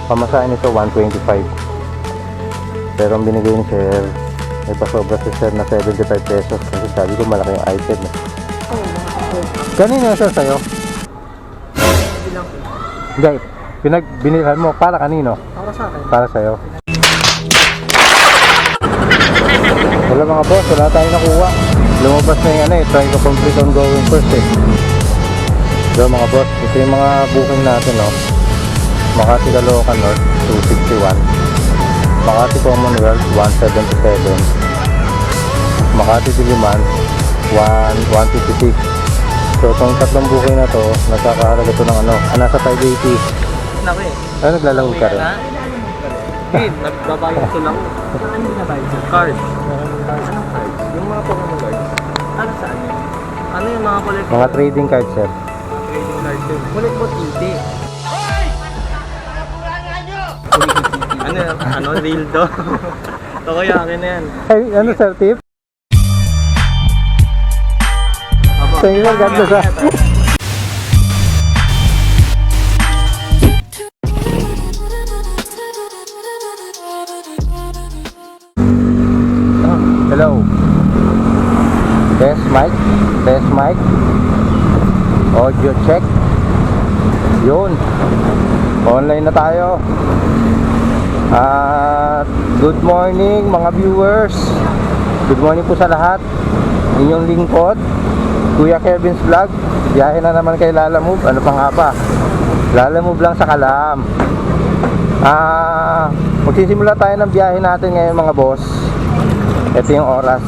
Pamasahin nito 125. Pero ang binigay ni sir, may pasobra si sir na 75 pesos kasi sabi ko malaki yung item. Kanino sir sa'yo? Hindi, binilhan mo para kanino? Para sa akin. Para sa'yo. Wala mga boss, wala tayong nakuha. Lumabas na yung try to complete ongoing first So mga boss, ito yung mga booking natin Makati Caloocan North 261, Makati Commonwealth 177, Makati Diliman 156. So itong tatlong booking na to, nagkakahalaga to ng nasa 580. Naku Ano naglalaro ka rin? Hindi, nagbabayad ko lang. Ano yung nabayad? Card. Anong card? Yung mga Pokemon cards. Ano saan? Ano yung mga collect? Mga trading cards sir. Trading cards yun. Collect mo titi. Ano? Real to? Ito kaya akin na yan. Ay, ano sir, tip? Thank you sir, God bless ha. Hello. Test mic. Test mic. Audio check. Yun. Online na tayo. Good morning mga viewers. Good morning po sa lahat. Inyong lingkod, Kuya Kevin's Vlog. Biyahe na naman kay Lala Move. Ano pa nga ba? Lala Move lang sa Kalam. Magsisimula tayo ng biyahe natin ngayon mga boss. Ito yung oras.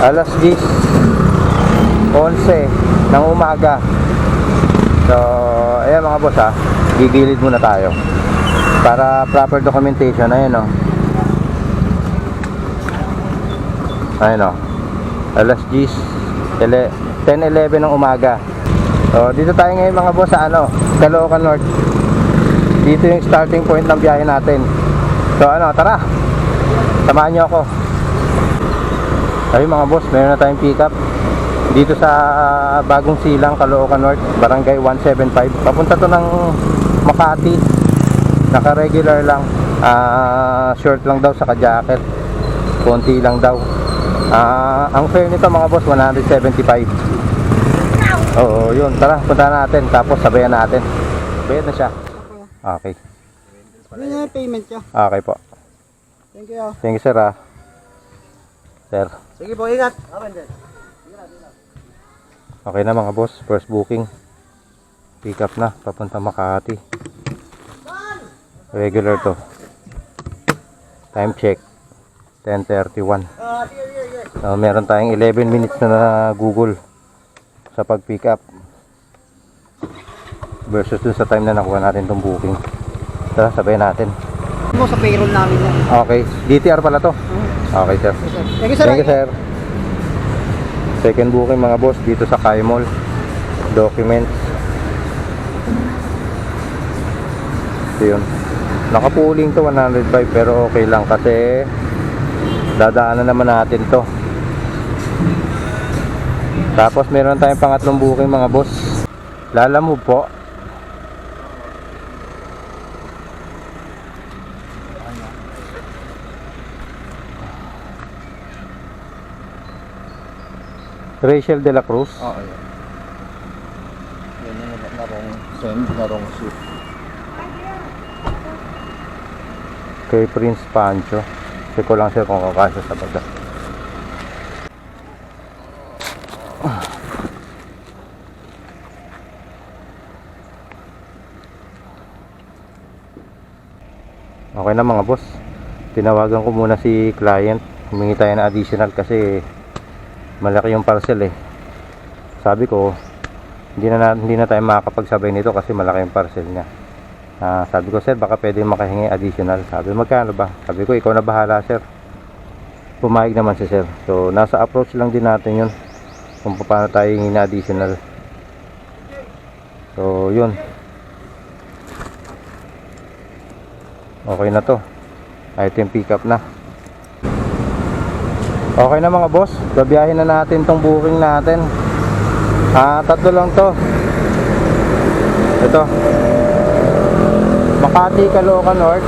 Alas 10:11 ng umaga. So, ayan mga boss gigilid muna tayo para proper documentation. Ayan Ayan alas 10:11 ng umaga. So, dito tayo ngayon mga boss sa Caloocan North. Dito yung starting point ng biyahe natin. So, tara. Samahan nyo ako. Ayun mga boss, meron na tayong pick up dito sa Bagong Silang, Caloocan North, Barangay 175. Papunta to ng Makati. Naka-regular lang. Short lang daw, saka jacket. Konti lang daw. Ang fare nito mga boss, 175. Oo, yun. Tara, punta natin. Tapos sabayan natin. Bayad na siya. Okay. Ano yung payment nyo? Okay po. Thank you. Thank you sir Sir. Sige po, ingat. Okay na mga boss, first booking. Pick up na, papunta Makati. Regular to. Time check 10:31. Meron tayong 11 minutes na Google sa pag pick up versus dun sa time na nakuha natin tong booking. Tara, sabayan natin. Mo sa payroll namin yan. Okay, DTR pala to. Okay sir. Thank you sir. Thank you sir. Second booking mga boss dito sa Kai Mall. Documents. So yun. Nakapuling to 105 pero okay lang kasi dadaanan naman natin to. Tapos meron tayong pangatlong booking mga boss. Lala Move po. Rachel De La Cruz. Oo, yan. Yan yung narong suit. Kay Prince Pancho. Check ko lang sir kung kakasya sa baga. Okay na mga boss. Tinawagan ko muna si client. Humingi tayo na additional kasi malaki yung parcel Sabi ko hindi na tayo makakapagsabay nito kasi malaki yung parcel niya. Sabi ko sir baka pwede makahingi additional. Sabi magkano ba? Sabi ko ikaw na bahala sir. Pumayag naman si sir. So nasa approach lang din natin yun kung paano tayo hingi na additional. So yun, okay na to. Item pick up na. Okay na mga boss, babiyahin na natin tong booking natin. Tatlo lang to. Ito Makati, Caloocan North.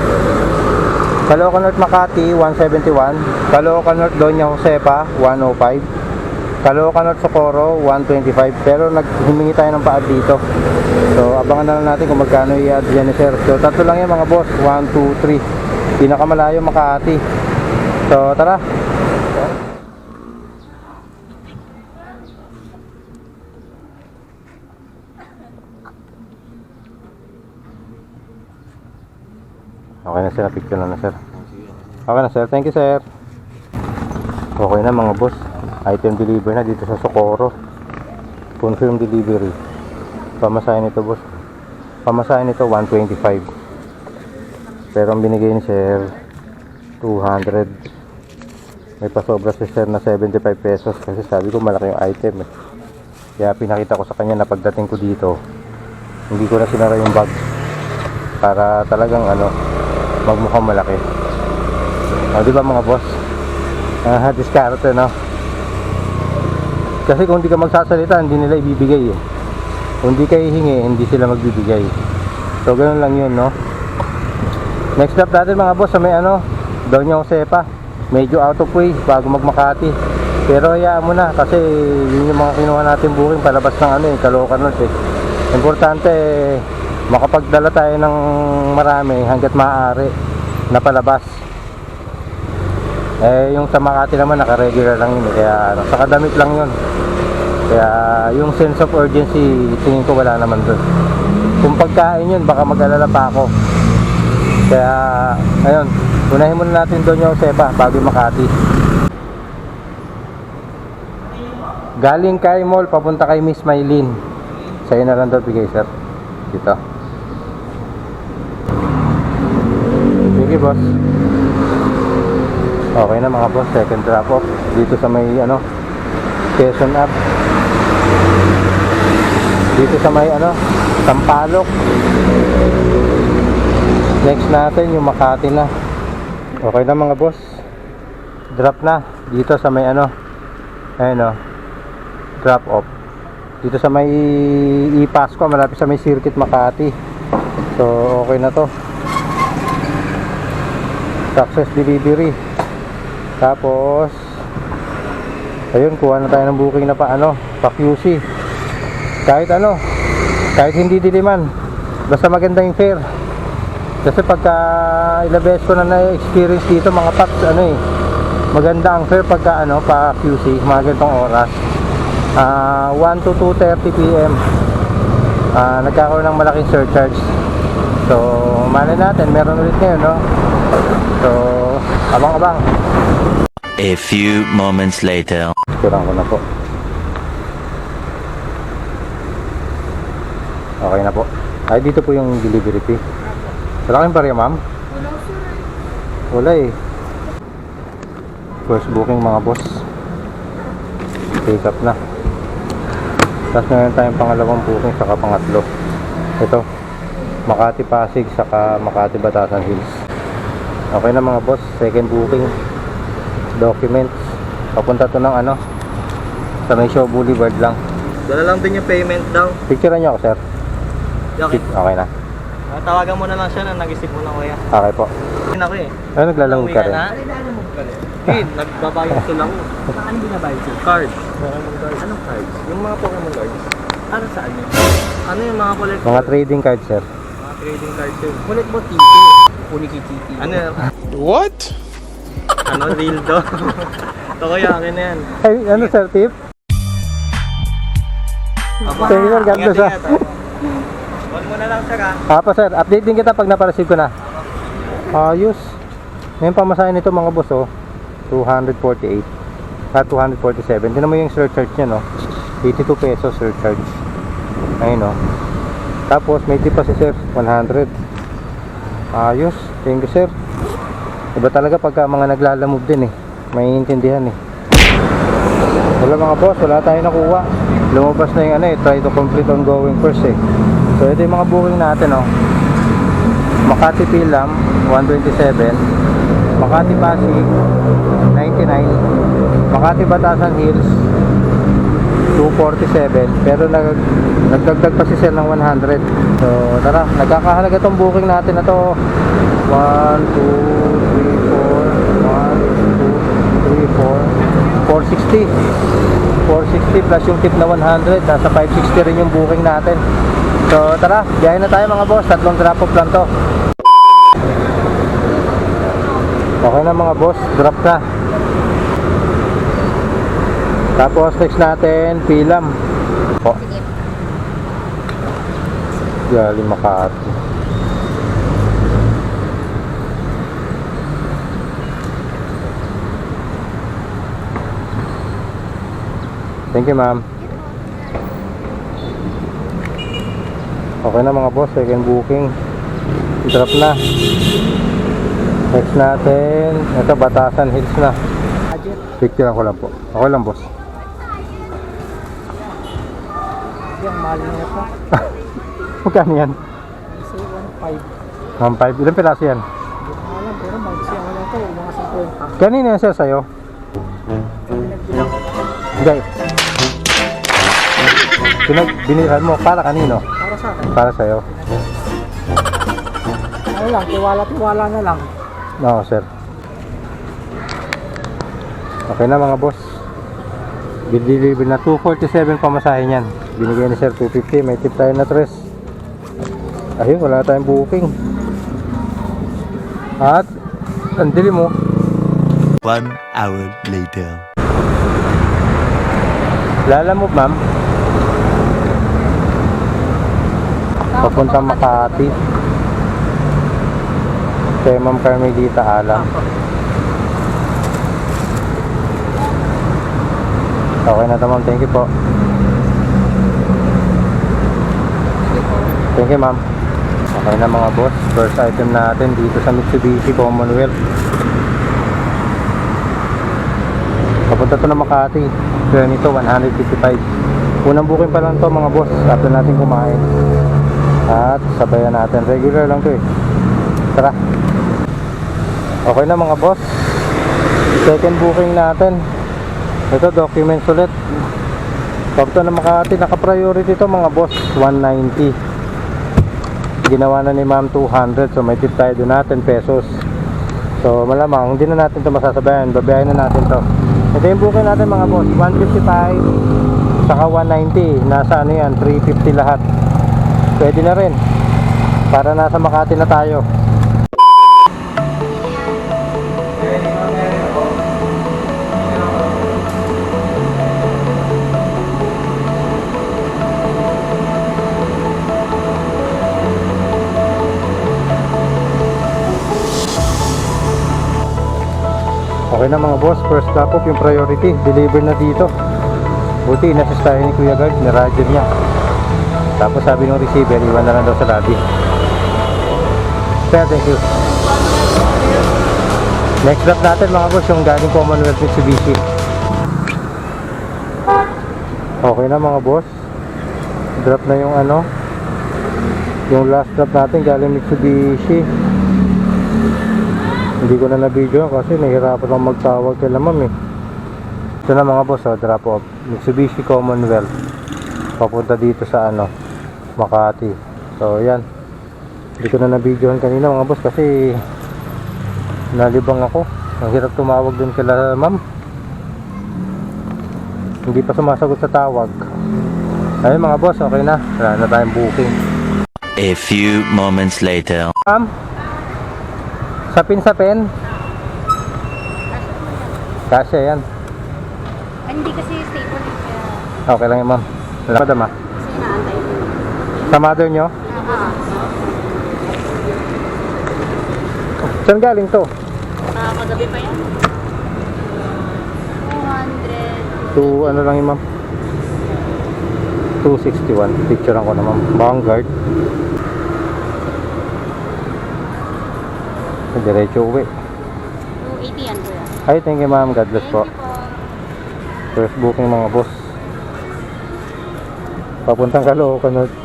Caloocan North, Makati, 171. Caloocan North, Doña Josefa, 105. Caloocan North, Socorro, 125. Pero naghimingi tayo ng paad dito. So, abangan na lang natin kung magkano i-add dyan ni sir. So, tatlo lang yan mga boss. 1, 2, 3. Pinakamalayo, Makati. So, tara. Okay na sir, picture na sir. Okay na sir, thank you sir. Okay na mga boss. Item deliver na dito sa Socorro. Confirm delivery. Pamasahin nito boss. Pamasahin nito 125. Pero ang binigay ni sir 200. May pasobra si sir na 75 pesos kasi sabi ko malaki yung item eh. Kaya pinakita ko sa kanya na pagdating ko dito, hindi ko na sinara yung bag para talagang magmukhang malaki. Di ba mga boss? Diskarte no? Kasi kung hindi ka magsasalita, hindi nila ibibigay eh. Kung hindi ka hihingi, hindi sila magbibigay. So ganoon lang yun no. Next stop natin mga boss sa may Doña Josefa. Medyo out of way bago magmakati. Pero hayaan mo na kasi yun yung mga kinuha natin booking palabas ng Caloocan North eh. Importante makapagdala tayo ng marami hanggat maaari na palabas. Yung sa Makati naman naka-regular lang yun kaya sa kadamit lang yun. Kaya yung sense of urgency tingin ko wala naman doon. Kung pagkain yun baka mag-alala pa ako. Kaya ayun, unahin muna natin doon yung Josefa bago Makati. Galing kay mall papunta kay Miss Maylin. Sa'yo na lang daw bigay sir. Dito. Sige boss. Okay na mga boss, second drop off dito sa may Quezon Ave. Dito sa may Sampaloc. Next natin yung Makati na. Okay na mga boss. Drop na dito sa may drop off. Dito sa may Ipasco, malapit sa may Circuit Makati. So okay na to. Success delivery. Tapos ayun, kuha na tayo ng booking na pa QC. Kahit hindi diliman, basta maganda yung fare. Kasi pagka ilang beses ko na na-experience dito mga paps, maganda ang fare pagka pa QC, mga ganitong oras. 1 to 2:30 PM nagkakaroon ng malaking surcharge. So malay natin, meron ulit ngayon no? So abang-abang. A few moments later. Kurang ko na po. Okay na po. Ay, dito po yung delivery fee. Wala kayong pareho, ma'am? Wala eh. First booking mga boss. Pick up na. Tapos meron tayong pangalawang booking saka pangatlo. Ito. Makati Pasig saka Makati Batasan Hills. Okay na mga boss. Second booking. Documents. Papunta to ng sa may Shaw Boulevard lang. Dala lang din yung payment daw. Picturean nyo ako sir. Okay. Okay na. Tawagan mo na lang siya na nag-isip mo na kuya. Okay po. Yun ako eh. Ay, naglalamog ka rin. Nagbabayad ko lang. Saan binabayad ko? Cards. Anong cards? Yung mga Pokemon cards. Para saan yun? Ano yung mga collect? Mga trading cards sir. Mga trading cards yun. Collect mo TP. Punikititi. Ano yun? What? Real do? Ito kuya, akin na yan. Ay, sir, tip? Thank you sir, God bless ha. Huwag mo na lang sir ha. Apa sir, update din kita pag napareceive ko na. Ayos. Ngayon pamasahin nito mga boss 248 at 247. Tinan mo yung surcharge niya 82 pesos surcharge. Ayun Tapos may tip pa si sir 100. Ayos. Thank you sir. Iba talaga pagka mga naglalamove din may intindihan Wala mga boss, wala tayo nakuha. Lumabas na yung try to complete ongoing first So ito yung mga booking natin Makati Pilam 127, Makati Pasig 99, Makati Batasan Hills 247, pero nagdagdag pa si sir ng 100. So tara, nagkakahalaga tong booking natin na to. 1, 2, 3, 4 1, 2, 3, 4 460 plus yung tip na 100, nasa 560 rin yung booking natin. So tara, biyahe na tayo mga boss. Tatlong drop off lang to. Okay na mga boss, drop na. Tapos next natin, Pilam. Oh. Galing Makati. Thank you, ma'am. Okay na mga boss, second booking. Drop na. Next natin, ito Batasan Hills na. Picture ko lang po. Okay lang, boss. Yung mahal niya pa. Magkano yan? Kasi 1.5. 1.5. Ilang piraso yan? Hindi ko alam, pero mag-siya ko lang ito. Mga 50. Kanina yan sir sa'yo? Pinagbilang ko. Hindi. Binilihan mo. Para kanino? Para sa akin. Para sa'yo. Ano lang, tiwala na lang. Oo, sir. Okay na mga boss. Deliver na 247 pamasahin yan. Binigay ni sir 250. May tip tayo na 3. Ayun, wala tayong booking. At ang dilim mo. 1 hour later. Lala mo, ma'am. Papunta Makati. Kay Ma'am Carmelita Alam. Okay na ito, ma'am. Thank you po. Thank you, ma'am. Okay na mga boss. First item natin dito sa Mitsubishi Commonwealth. Papunta to na Makati. Kaya nito 155. Unang booking pa lang to mga boss. After natin kumain. At sabayan natin. Regular lang to eh. Tara. Okay na mga boss. Second booking natin. Ito documents ulit. Pag to na Makati, naka-priority to mga boss. 190. Ginawa na ni ma'am 200. So may tip tayo doon natin pesos. So malamang hindi na natin to masasabayan. Babayaran na natin to. Ito yung booking natin mga boss. 155 saka 190. Nasa ano yan, 350 lahat. Pwede na rin. Para nasa Makati na tayo. Okay na mga boss, first stop off yung priority, deliver na dito. Buti inassist tayo ni Kuya Guard, na-radyo niya. Tapos sabi ng receiver, iwan na lang daw sa lobby. Kaya thank you. Next stop natin mga boss, yung galing Commonwealth Mitsubishi. Okay na mga boss. Drop na yung ano, yung last drop natin galing Mitsubishi. Hindi ko na na-video kasi nahihirapan akong magtawag kay ma'am eh. Ito na mga boss, oh, drop off. Mitsubishi Commonwealth. Papunta dito sa ano, Makati. So yan. Hindi ko na na-videohan kanina mga boss kasi nalibang ako. Ang hirap tumawag dun kila ma'am. Hindi pa sumasagot sa tawag. Ayun mga boss, okay na. Wala na tayong booking. A few moments later. Ma'am? Sapin-sapin? Kasya yan. Hindi kasi stable yung kaya Okay lang yun ma'am. Wala ka dama. kasi inaantay ko. Sa mother nyo? Saan galing to? Kagabi pa yan. 200. To ano lang yun ma'am? 261. Picturean ko na ma'am. Vanguard. Diretso uwi. 280 yan kuya. Ay, thank you ma'am. God bless po. Thank you po. First booking mga boss. Papuntang Caloocan North.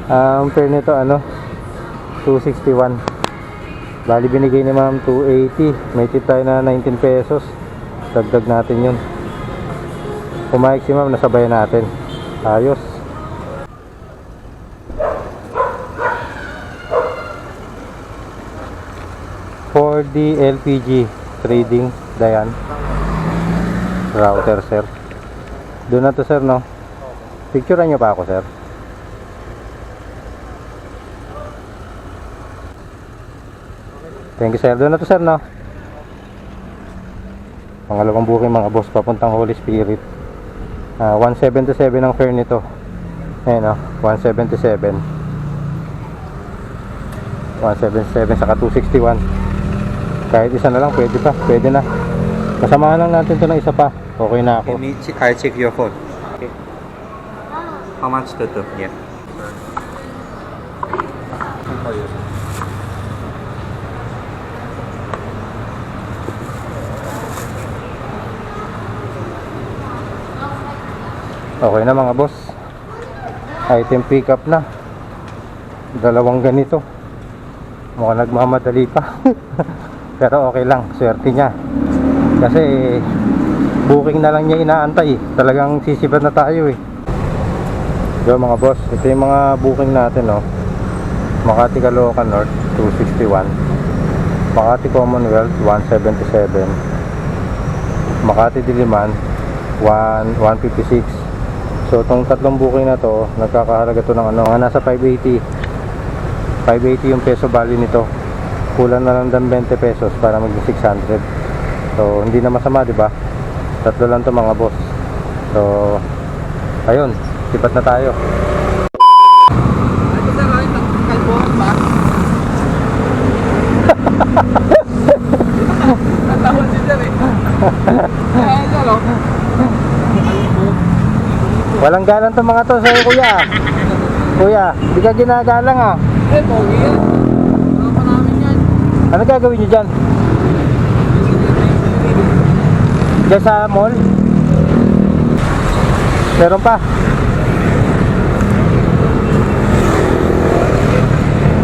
Ang fare nito ano? 261. Bali binigay ni ma'am 280. May tip tayo na 19 pesos. Dagdag natin yun. Pumayag si ma'am, nasabayan natin. Ayos. For the LPG trading, Dayan. Router, sir. Doon na to, sir, no? Picturean nyo pa ako, sir. Thank you, sir. Doon na to, sir, no? Pangalawang booking, mga boss, papuntang Holy Spirit. 177 ang fare nito. Ayan, no? 177. 177 saka 261. Kahit isa na lang, pwede pa. Pwede na. Kasamahan lang natin to ng isa pa. Okay na ako. I check your phone. Okay. How much total? Yeah. Okay na, mga boss. Item pick up na. Dalawang ganito. Mukhang nagmamadali pa. Pero okay lang, swerte niya. Kasi booking na lang niya inaantay. Talagang sisibat na tayo eh. So mga boss, ito yung mga booking natin, no. Makati Caloocan North 261, Makati Commonwealth 177, Makati Diliman 156. So itong tatlong booking na to, nagkakahalaga to ng ano, nasa 580 yung peso value nito. Kulang na lang ng 20 pesos para maging 600. So hindi na masama, di ba? Tatlo lang to, mga boss. So ayun, sipat na tayo. Ito sa mga kalbuhan ba? Natawad si Sir eh. Kaya siya, no? Walang galang to mga to sa'yo, kuya. Kuya, di ka ginagalang ah. Eh, pogi yan. Wala pa namin yan. Ano gagawin nyo dyan? Dyan sa mall? Meron pa.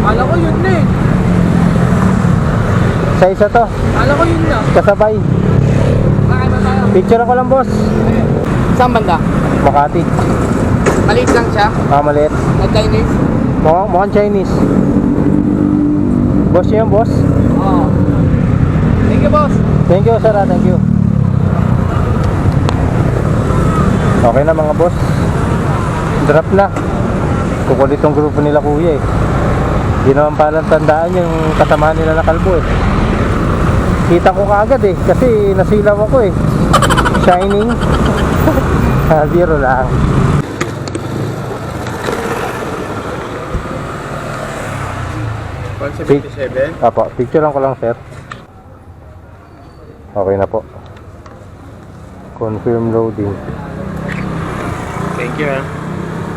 Kala ko yun na eh. Sa isa to, Kala ko yun na. kasabay. Bakit ba tayo? Picture ako lang, boss. Saan banda? Makati. Maliit lang siya. Maliit. Na Chinese. Mukhang Chinese. Boss nyo yun, boss? Oo. Thank you, boss. Thank you, sir. Thank you. Okay na, mga boss. Drop na. Kukulit yung grupo nila, kuya eh. Di naman palang tandaan yung kasama nila na kalbo eh. Kita ko kaagad eh, kasi nasilaw ako eh. Shining. Biro lang. Apo, picturean ko lang, sir. Okay na po. Confirm loading. Thank you, ah.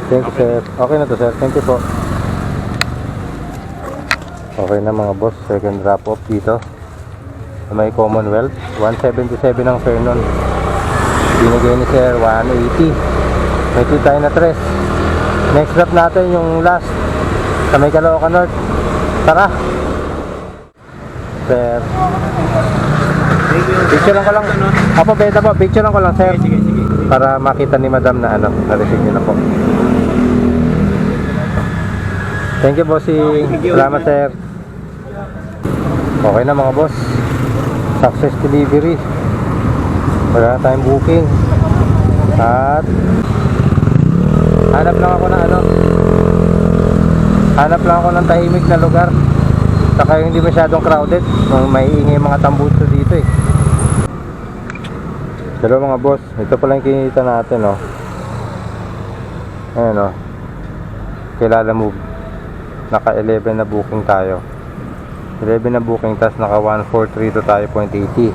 Thank you, sir. Okay na to, sir. Thank you po. Okay na, mga boss. Second drop off dito sa may Commonwealth. 177 ang fare nun. Binigay ni sir 180. May 2 tayo na tres. Next drop natin yung last sa may Caloocan North. Tara, sir. Picture lang ko lang. Apo, beta po. Picture lang ko lang, sir. Sige. Para makita ni madam na ano, na-receive niyo na po. Thank you, bossing. Salamat, sir. Okay na, mga boss. Success delivery. Wala na tayong booking. At hanap lang ako ng ano, hanap lang ako ng tahimik na lugar. Saka hindi masyadong crowded. May ingay mga tambuso dito eh. Hello, mga boss. Ito pala yung kinita natin, oh. Ayan, oh. Kilala move. Naka 11 na booking tayo. 11 na booking, tas naka 1432 tayo, 0.80.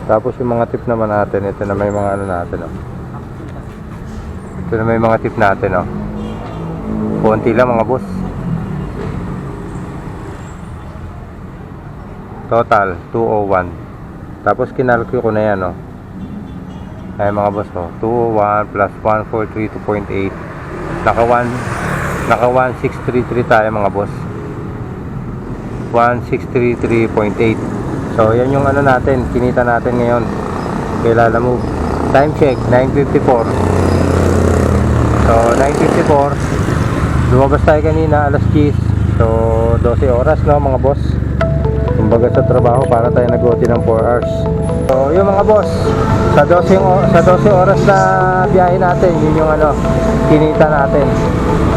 Tapos yung mga tip naman natin, ito na may mga ano natin, oh. Ito na may mga tip natin, oh. Konti lang, mga boss. Total 201. Tapos kinalculate ko na yan, oh. Ay, mga boss, oh. 201 plus 1432.8. Naka 1633 tayo, mga boss. 1633.8. So yan yung ano natin, kinita natin ngayon. Kilala move. Time check, 9:54. So, 9:54. Lumabas tayo kanina, alas 10. So, 12 oras, no, mga boss. Kumbaga sa trabaho, para tayo nag-OT ng 4 hours. So, yung mga boss, sa 12 oras na biyahe natin, yun yung ano, kinita natin.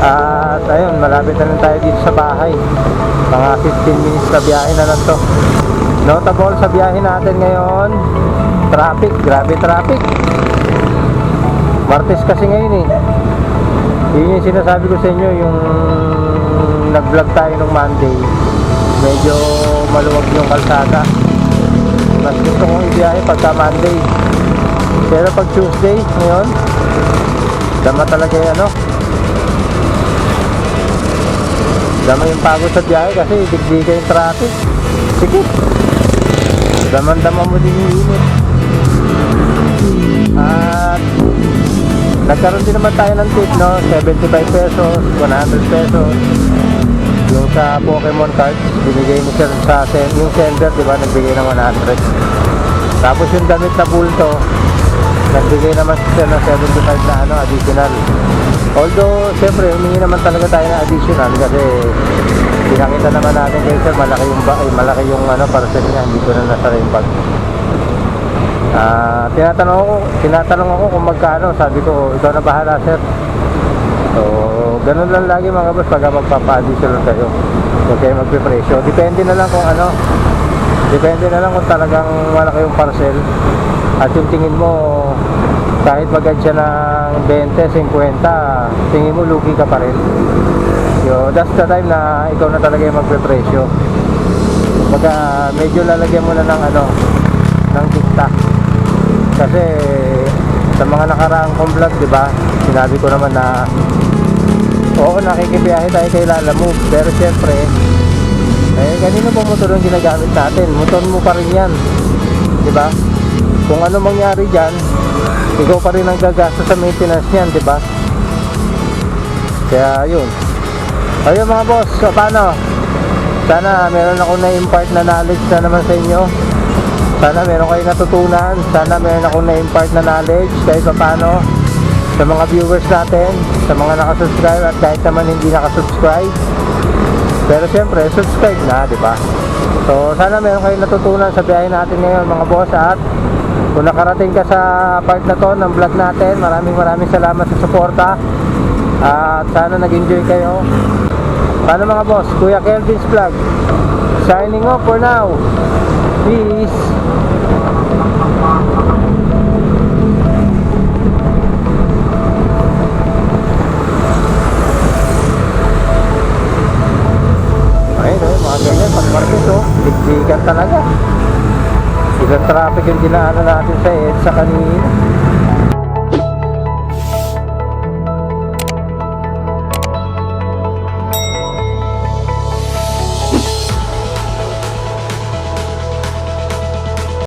At ayun, malapit na lang tayo dito sa bahay. Mga 15 minutes na biyahe na lang to. Notable sa biyahe natin ngayon, traffic, grabe traffic. Martes kasi ngayon eh. Yun yung sinasabi ko sa inyo, yung nag-vlog tayo nung Monday. Medyo maluwag yung kalsada. Mas gusto kong ibiyahe pagka Monday. Pero pag Tuesday, ngayon, dama talaga yung ano. Dama yung pagod sa biyahe kasi digdiga yung traffic. Sige. Daman-dama mo din yung init. At nagkaroon din naman tayo ng tip, no? 75 pesos, 100 pesos. Yung sa Pokemon cards, binigay ni sir sa yung sender, di ba? Nagbigay ng 100. Tapos yung damit na bulto, nagbigay naman siya ng 75 na ano, additional. Although, siyempre, humingi naman talaga tayo ng additional kasi pinakita naman natin kay sir, malaki yung ano, parcel niya, hindi ko na nasa rin bag. Tinatanong ako kung magkano, sabi ko, ikaw na bahala sir. So, ganun lang lagi mga boss pag magpapa-additional kayo. Huwag kayo magpipresyo. Depende na lang kung ano, depende na lang kung talagang malaki yung parcel. At yung tingin mo, kahit magad siya ng 20, 50, tingin mo lugi ka pa rin. So, that's the time na ikaw na talaga yung magpipresyo. Pagka medyo lalagyan mo na ng ano, ng tiktak. Kasi sa mga nakaraang kong vlog, di ba? Sinabi ko naman na oo, nakikibiyahe tayo kay Lala Move. Pero syempre, kanino bang motor yung ginagamit natin? Motor mo pa rin yan. Di ba? Kung ano mangyari dyan, ikaw pa rin ang gagasto sa maintenance niyan, di ba? Kaya yun. Ayun mga boss, so paano? Sana meron ako na-impart na knowledge na naman sa inyo. Sana meron kayo natutunan. Sana meron ako na-impart na knowledge kahit pa paano sa mga viewers natin, sa mga nakasubscribe at kahit naman hindi nakasubscribe. Pero syempre, subscribe na, di ba? So, sana meron kayo natutunan sa biyahe natin ngayon mga boss. At kung nakarating ka sa part na to ng vlog natin, maraming salamat sa suporta. At sana nag-enjoy kayo. Paano mga boss? Kuya Kelvin's Vlog signing off for now. Peace. Ayun, mga ganyan pag market, digdigan talaga. Ilang traffic yung dinaanan natin sa EDSA kanina.